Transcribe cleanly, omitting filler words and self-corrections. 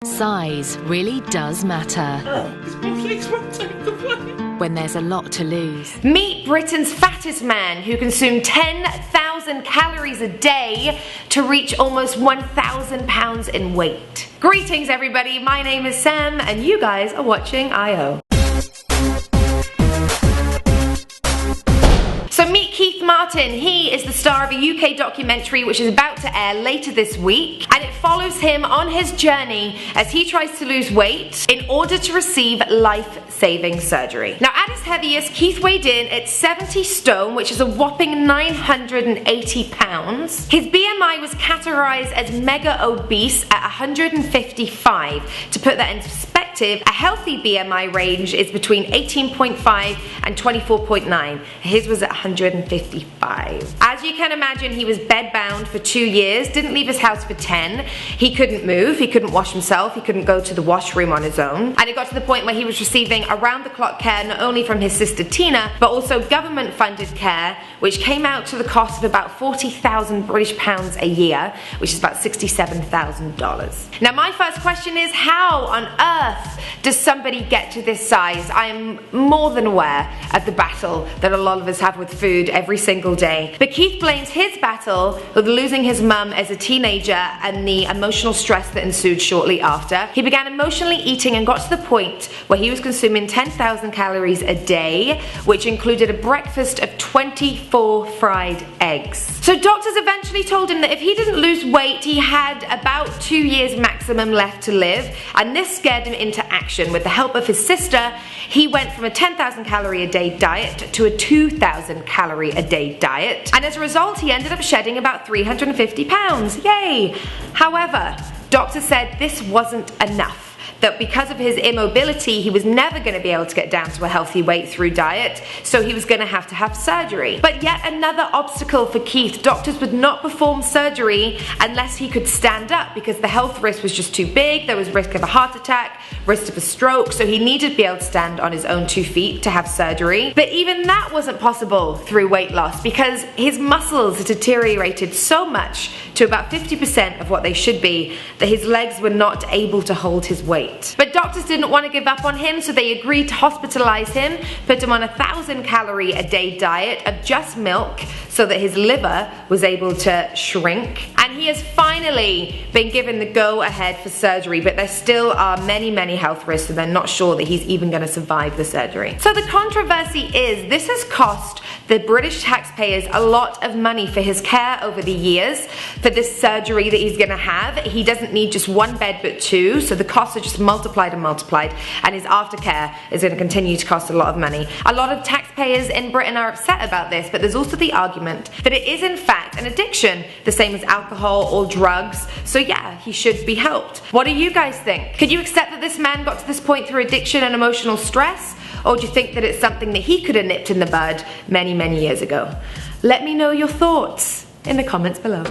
Size really does matter when there's a lot to lose. Meet Britain's fattest man who consumed 10,000 calories a day to reach almost 1,000 pounds in weight. Greetings everybody, my name is Sam and you guys are watching I.O. So meet Keith Martin. He is the star of a UK documentary which is about to air later this week, and it follows him on his journey as he tries to lose weight in order to receive life-saving surgery. Now at his heaviest, Keith weighed in at 70 stone, which is a whopping 980 pounds. His BMI was categorized as mega obese at 155. To put that into perspective, a healthy BMI range is between 18.5 and 24.9. His was at 155. As you can imagine, he was bedbound for 2 years, didn't leave his house for 10. He couldn't move, he couldn't wash himself, he couldn't go to the washroom on his own. And it got to the point where he was receiving around-the-clock care not only from his sister Tina, but also government-funded care, which came out to the cost of about 40,000 British pounds a year, which is about $67,000. Now my first question is, how on earth does somebody get to this size? I am more than aware of the battle that a lot of us have with food every single day. But Keith blames his battle with losing his mum as a teenager and the emotional stress that ensued shortly after. He began emotionally eating and got to the point where he was consuming 10,000 calories a day, which included a breakfast of 24 fried eggs. So doctors eventually told him that if he didn't lose weight, he had about 2 years maximum left to live, and this scared him into action. With the help of his sister, he went from a 10,000 calorie a day diet to a 2,000 calorie a day diet, and as a result he ended up shedding about 350 pounds. Yay! However, doctors said this wasn't enough, that because of his immobility he was never going to be able to get down to a healthy weight through diet, so he was going to have surgery. But yet another obstacle for Keith: doctors would not perform surgery unless he could stand up, because the health risk was just too big. There was risk of a heart attack, risk of a stroke, so he needed to be able to stand on his own 2 feet to have surgery. But even that wasn't possible through weight loss, because his muscles had deteriorated so much to about 50% of what they should be that his legs were not able to hold his weight. But doctors didn't want to give up on him, so they agreed to hospitalize him, put him on a 1,000 calorie a day diet of just milk so that his liver was able to shrink. And he has finally been given the go ahead for surgery, but there still are many health risks, and they're not sure that he's even going to survive the surgery. So the controversy is, this has cost the British taxpayers a lot of money for his care over the years, for this surgery that he's going to have. He doesn't need just 1 bed but 2, so the costs are just multiplied and multiplied, and his aftercare is going to continue to cost a lot of money. A lot of taxpayers in Britain are upset about this, but there's also the argument that it is in fact an addiction, the same as alcohol or drugs, so yeah, he should be helped. What do you guys think? Could you accept that this man got to this point through addiction and emotional stress? Or do you think that it's something that he could have nipped in the bud many years ago? Let me know your thoughts in the comments below.